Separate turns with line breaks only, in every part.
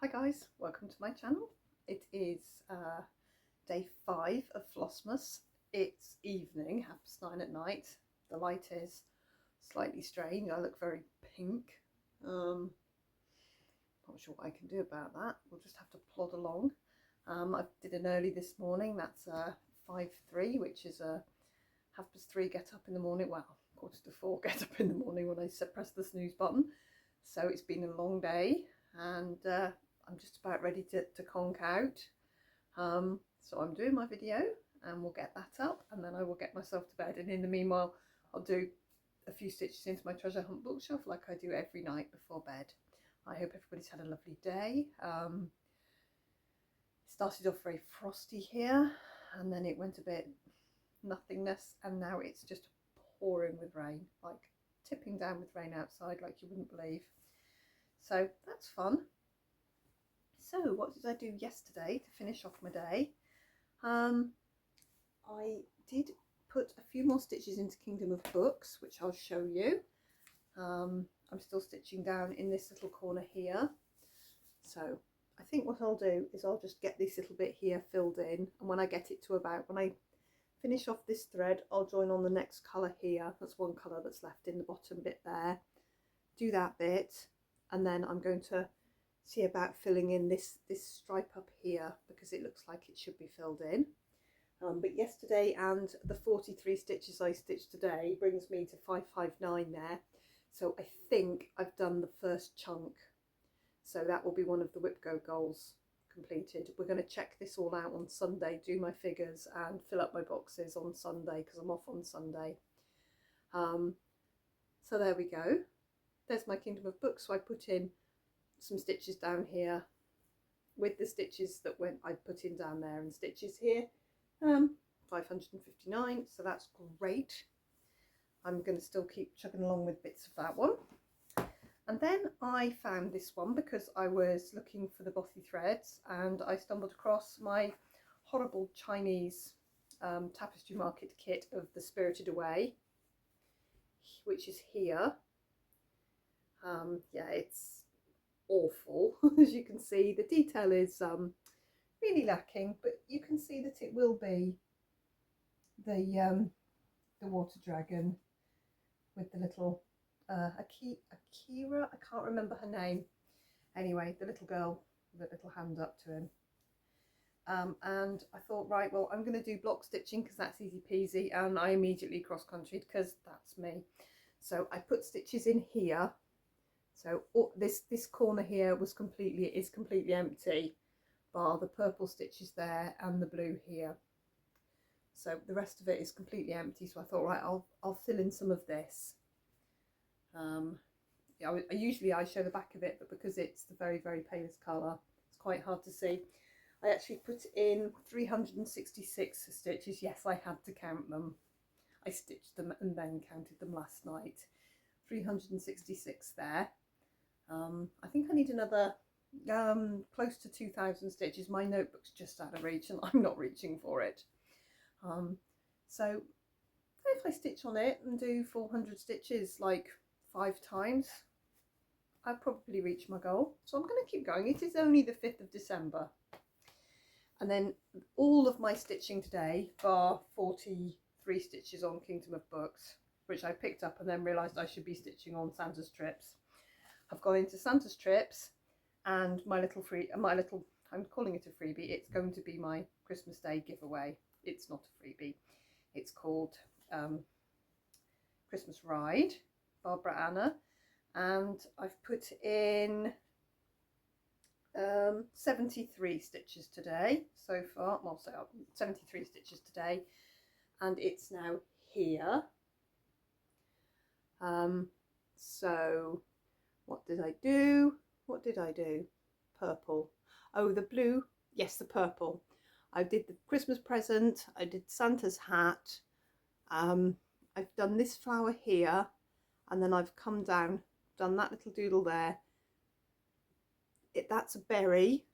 Hi guys, welcome to my channel. It is day 5 of Flossmas. It's evening, 9:30 at night. The light is slightly strange. I look very pink. Not sure what I can do about that. We'll just have to plod along. I did an early this morning. That's 5:03, which is a 3:30 get up in the morning. Well, 4:45 get up in the morning when I press the snooze button. So it's been a long day, and I'm just about ready to conk out. So I'm doing my video and we'll get that up and then I will get myself to bed, and in the meanwhile I'll do a few stitches into my treasure hunt bookshelf like I do every night before bed. I hope everybody's had a lovely day. Started off very frosty here and then it went a bit nothingness, and now it's just pouring with rain, like tipping down with rain outside like you wouldn't believe. So that's fun. So what did I do yesterday to finish off my day? I did put a few more stitches into Kingdom of Books, which I'll show you. I'm still stitching down in this little corner here. So I think what I'll do is I'll just get this little bit here filled in, and when I get it to about, when I finish off this thread, I'll join on the next colour here. That's one colour that's left in the bottom bit there. Do that bit, and then I'm going to see about filling in this stripe up here because it looks like it should be filled in. But yesterday and the 43 stitches I stitched today brings me to 559 there. So I think I've done the first chunk. So that will be one of the Whip Go goals completed. We're going to check this all out on Sunday, do my figures and fill up my boxes on Sunday because I'm off on Sunday. So there we go. There's my Kingdom of Books. So I put in some stitches down here with the stitches that I put in down there, and stitches here, 559, so that's great. I'm going to still keep chugging along with bits of that one. And then I found this one because I was looking for the bothy threads and I stumbled across my horrible Chinese tapestry market kit of the Spirited Away, which is here. Yeah, it's awful. As you can see, the detail is really lacking, but you can see that it will be the water dragon with the little Akira, I can't remember her name. Anyway, the little girl with a little hand up to him. And I thought, right, well, I'm going to do block stitching because that's easy peasy, and I immediately cross-countryed because that's me. So I put stitches in here. So this corner here is completely empty, bar the purple stitches there and the blue here. So the rest of it is completely empty. So I thought, right, I'll fill in some of this. Yeah, usually I show the back of it, but because it's the very palest colour, it's quite hard to see. I actually put in 366 stitches. Yes, I had to count them. I stitched them and then counted them last night. 366 there. I think I need another close to 2,000 stitches. My notebook's just out of reach and I'm not reaching for it. So if I stitch on it and do 400 stitches like 5 times, I'll probably reach my goal. So I'm going to keep going. It is only the 5th of December. And then all of my stitching today, bar 43 stitches on Kingdom of Books, which I picked up and then realised I should be stitching on Santa's Trips. I've gone into Santa's Trips, and I'm calling it a freebie. It's going to be my Christmas Day giveaway. It's not a freebie. It's called Christmas Ride, Barbara Anna, and I've put in 73 stitches today so far. Well, so 73 stitches today, and it's now here. So what did I do? What did I do? Purple. Oh, the blue. Yes, the purple. I did the Christmas present. I did Santa's hat. I've done this flower here, and then I've come down, done that little doodle there. That's a berry,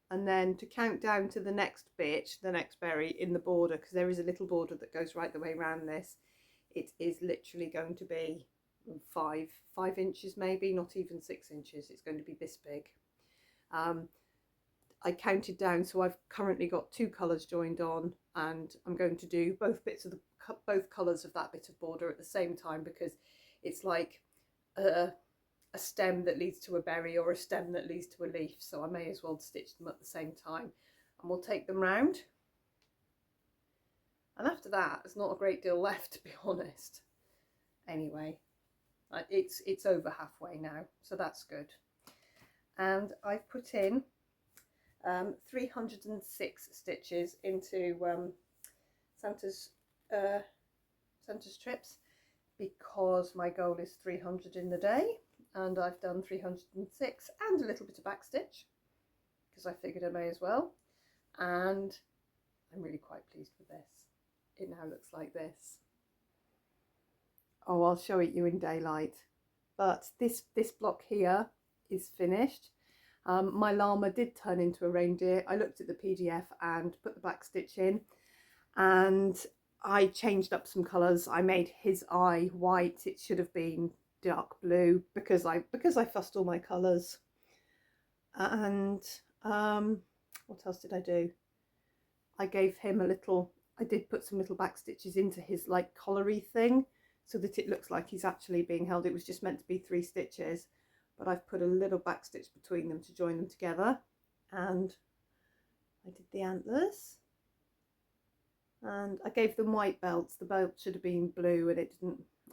and then to count down to the next bit, the next berry in the border, because there is a little border that goes right the way around this. It is literally going to be 5 inches, maybe not even 6 inches. It's going to be this big. I counted down, so I've currently got 2 colours joined on, and I'm going to do both colours of that bit of border at the same time, because it's like a stem that leads to a berry or a stem that leads to a leaf, so I may as well stitch them at the same time, and we'll take them round. And after that, there's not a great deal left, to be honest. Anyway, it's over halfway now, so that's good. And I've put in 306 stitches into Santa's strips, because my goal is 300 in the day, and I've done 306 and a little bit of back stitch, because I figured I may as well. And I'm really quite pleased with this. It now looks like this. Oh, I'll show it you in daylight. But this block here is finished. My llama did turn into a reindeer. I looked at the PDF and put the back stitch in, and I changed up some colours. I made his eye white. It should have been dark blue, because I fussed all my colours. And what else did I do? I gave him I did put some little back stitches into his like collary thing, so that it looks like he's actually being held. It was just meant to be 3 stitches, but I've put a little back stitch between them to join them together. And I did the antlers, and I gave them white belts. The belt should have been blue, and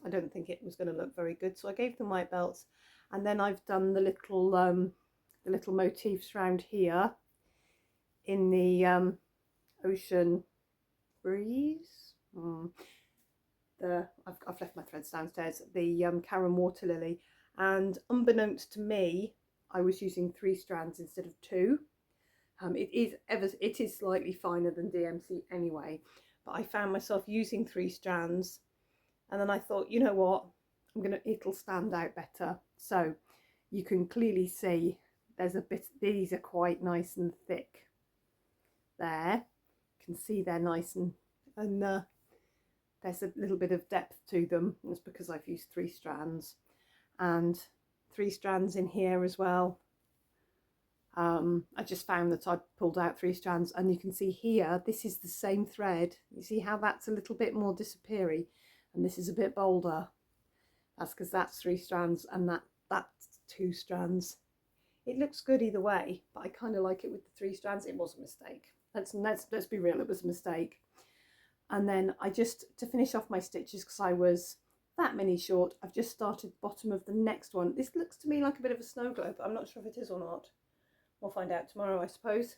I don't think it was going to look very good, so I gave them white belts. And then I've done the little motifs around here in the ocean breeze. I've left my threads downstairs. The Karen water lily, and unbeknownst to me, I was using 3 strands instead of 2. It is slightly finer than DMC anyway, but I found myself using 3 strands, and then I thought, you know what, it'll stand out better. So you can clearly see there's a bit, these are quite nice and thick there. You can see they're nice and there's a little bit of depth to them. It's because I've used 3 strands, and 3 strands in here as well. I just found that I pulled out 3 strands, and you can see here, this is the same thread. You see how that's a little bit more disappeary, and this is a bit bolder. That's because that's 3 strands, and that's 2 strands. It looks good either way, but I kind of like it with the 3 strands. It was a mistake. Let's be real, it was a mistake. And then to finish off my stitches, because I was that many short, I've just started bottom of the next one. This looks to me like a bit of a snow globe. I'm not sure if it is or not. We'll find out tomorrow, I suppose.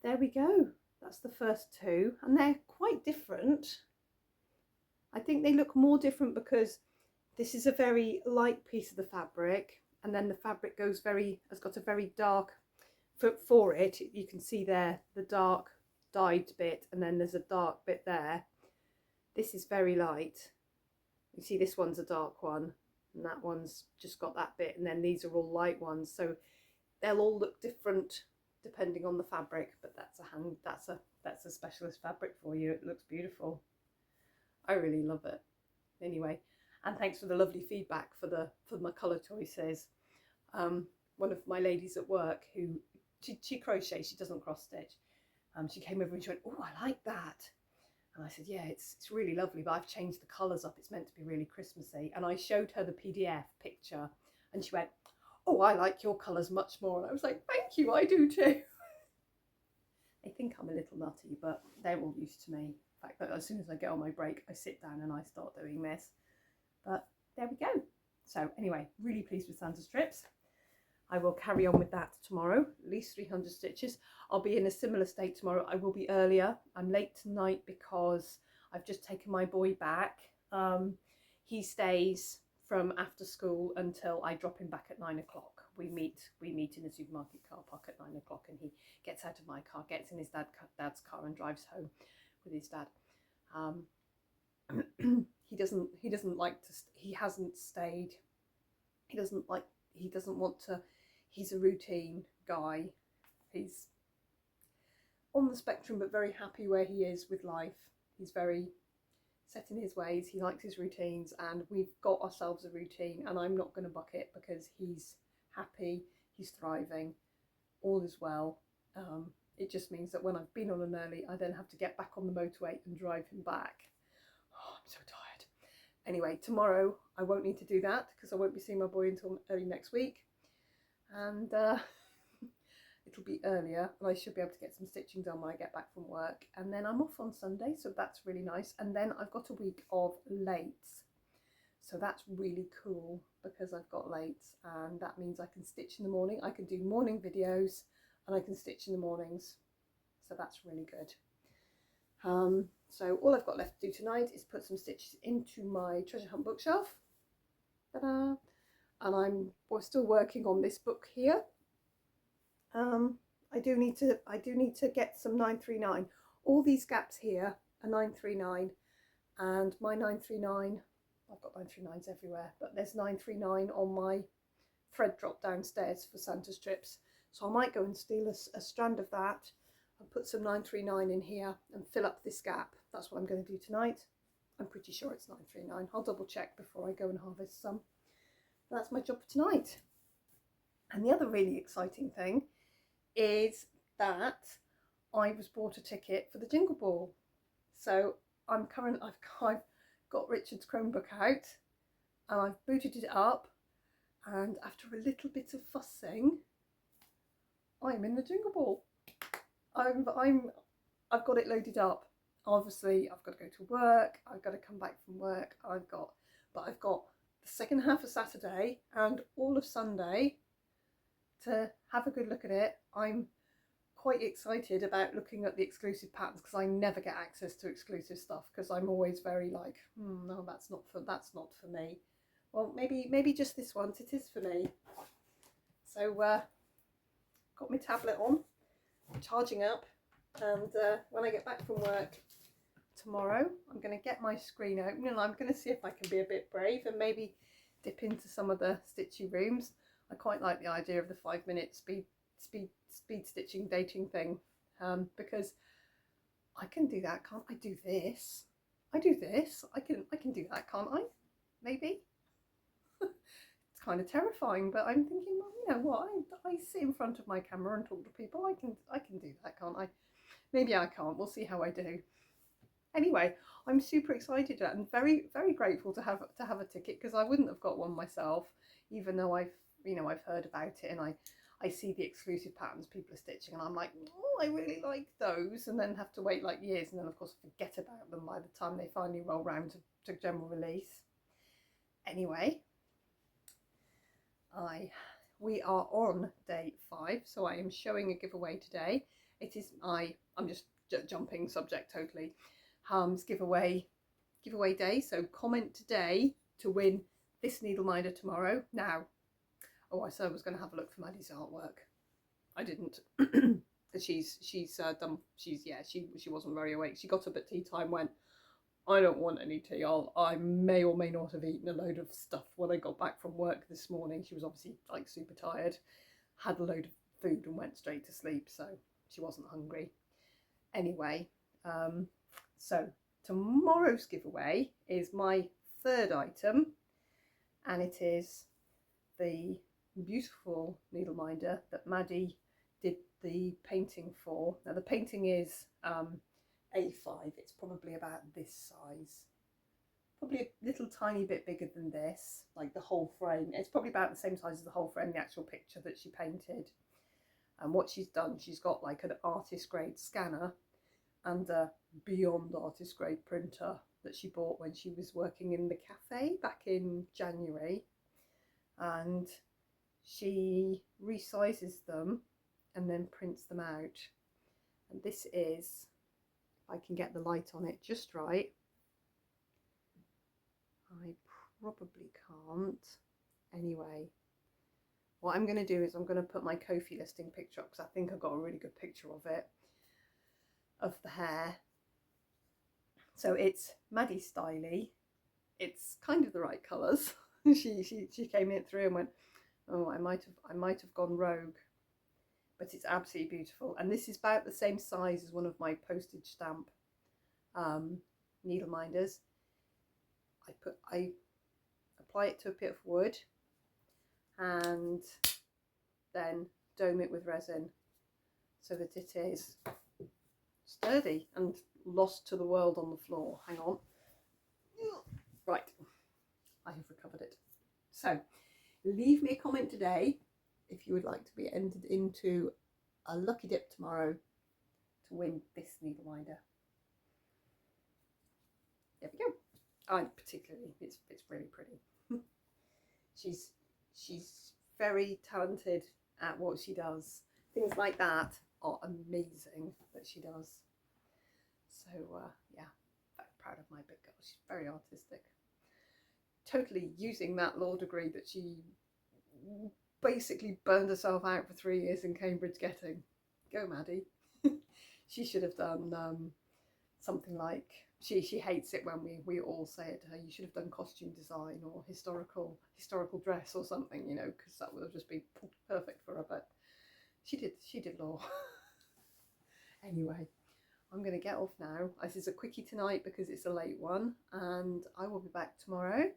There we go. That's the first 2, and they're quite different. I think they look more different because this is a very light piece of the fabric, and then the fabric has got a very dark for it. You can see there the dark dyed bit, and then there's a dark bit there. This is very light. You see this one's a dark one, and that one's just got that bit, and then these are all light ones, so they'll all look different depending on the fabric. But that's a specialist fabric for you. It looks beautiful. I really love it. Anyway, and thanks for the lovely feedback for my colour choices. One of my ladies at work, who she crochets, she doesn't cross stitch. She came over and she went, "Oh, I like that." And I said, "Yeah, it's really lovely, but I've changed the colours up. It's meant to be really Christmassy." And I showed her the PDF picture, and she went, "Oh, I like your colours much more." And I was like, "Thank you, I do too." They think I'm a little nutty, but they're all used to me. In fact, that as soon as I get on my break, I sit down and I start doing this. But there we go. So anyway, really pleased with Santa strips. I will carry on with that tomorrow, at least 300 stitches. I'll be in a similar state tomorrow. I will be earlier. I'm late tonight because I've just taken my boy back. He stays from after school until I drop him back at 9 o'clock. We meet in the supermarket car park at 9 o'clock, and he gets out of my car, gets in his dad's car, and drives home with his dad. He doesn't like to. He hasn't stayed. He doesn't want to. He's a routine guy. He's on the spectrum, but very happy where he is with life. He's very set in his ways. He likes his routines, and we've got ourselves a routine, and I'm not going to buck it because he's happy. he's thriving, all is well. It just means that when I've been on an early, I then have to get back on the motorway and drive him back. Oh, I'm so tired. Anyway, tomorrow I won't need to do that because I won't be seeing my boy until early next week, and it'll be earlier, and I should be able to get some stitching done when I get back from work. And then I'm off on Sunday, so that's really nice. And then I've got a week of lates, so that's really cool because I've got lates, and that means I can stitch in the morning. I can do morning videos and I can stitch in the mornings, so that's really good. So all I've got left to do tonight is put some stitches into my treasure hunt bookshelf. Ta-da! And we're still working on this book here. I do need to get some 939. All these gaps here are 939, and my 939, I've got 939s everywhere, but there's 939 on my thread drop downstairs for Santa strips. So I might go and steal a strand of that and put some 939 in here and fill up this gap. That's what I'm going to do tonight. I'm pretty sure it's 939. I'll double check before I go and harvest some. That's my job for tonight. And the other really exciting thing is that I was bought a ticket for the Jingle Ball. So I've got Richard's Chromebook out and I've booted it up, and after a little bit of fussing, I'm in the Jingle Ball. I've got it loaded up. Obviously I've got to go to work, I've got to come back from work, I've got the second half of Saturday and all of Sunday to have a good look at it. I'm quite excited about looking at the exclusive patterns because I never get access to exclusive stuff because I'm always very like, no, that's not for me. Well, maybe just this once it is for me. So got my tablet on, charging up, and when I get back from work tomorrow, I'm going to get my screen open and I'm going to see if I can be a bit brave and maybe dip into some of the stitchy rooms. I quite like the idea of the 5-minute speed stitching dating thing, because I can do that, can't I? Do this. I do this. I can do that, can't I? Maybe. It's kind of terrifying, but I'm thinking, well, you know what? I sit in front of my camera and talk to people. I can do that, can't I? Maybe I can't. We'll see how I do. Anyway, I'm super excited and very, very grateful to have a ticket, because I wouldn't have got one myself, even though I've heard about it and I see the exclusive patterns people are stitching and I'm like, oh, I really like those, and then have to wait like years and then of course forget about them by the time they finally roll round to general release. Anyway, we are on day 5, so I am showing a giveaway today. It is I'm just jumping subject totally. It's giveaway day, so comment today to win this needle minder tomorrow. Now, I said I was going to have a look for Maddie's artwork. I didn't. She wasn't very awake. She got up at tea time, went, I don't want any tea. I may or may not have eaten a load of stuff when I got back from work this morning. She was obviously like super tired, had a load of food and went straight to sleep, so she wasn't hungry. Anyway, so tomorrow's giveaway is my 3rd item, and it is the beautiful needle minder that Maddie did the painting for. Now the painting is A5, it's probably about this size, probably a little tiny bit bigger than this, like the whole frame. It's probably about the same size as the whole frame, the actual picture that she painted. And what she's done, she's got like an artist grade scanner and a beyond artist grade printer that she bought when she was working in the cafe back in January, and she resizes them and then prints them out. And this is, if I can get the light on it just right, I probably can't. Anyway, what I'm going to do is I'm going to put my Ko-fi listing picture up, because I think I've got a really good picture of it, of the hair. So it's Maddie Styly. It's kind of the right colours. she came in through and went, oh, I might have gone rogue, but it's absolutely beautiful. And this is about the same size as one of my postage stamp needle minders. I apply it to a bit of wood and then dome it with resin so that it is sturdy and lost to the world on the floor. Hang on. Right, I have recovered it. So leave me a comment today if you would like to be entered into a lucky dip tomorrow to win this needle winder. There we go. I particularly, it's really pretty. she's very talented at what she does. Things like that are amazing that she does. So yeah, very proud of my big girl. She's very artistic. Totally using that law degree that she basically burned herself out for 3 years in Cambridge getting. Go Maddie. She should have done something like, she hates it when we all say it to her, you should have done costume design or historical dress or something, you know, because that would have just been perfect for her. But she did law. Anyway, I'm going to get off now. This is a quickie tonight because it's a late one, and I will be back tomorrow.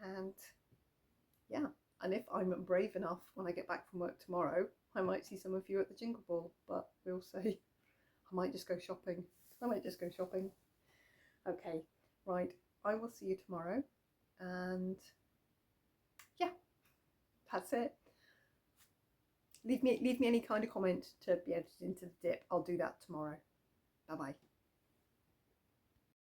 And yeah, and if I'm brave enough when I get back from work tomorrow, I might see some of you at the Jingle Ball, but we'll see. I might just go shopping. Okay, right, I will see you tomorrow, and yeah, that's it. Leave me any kind of comment to be entered into the dip. I'll do that tomorrow. Bye bye.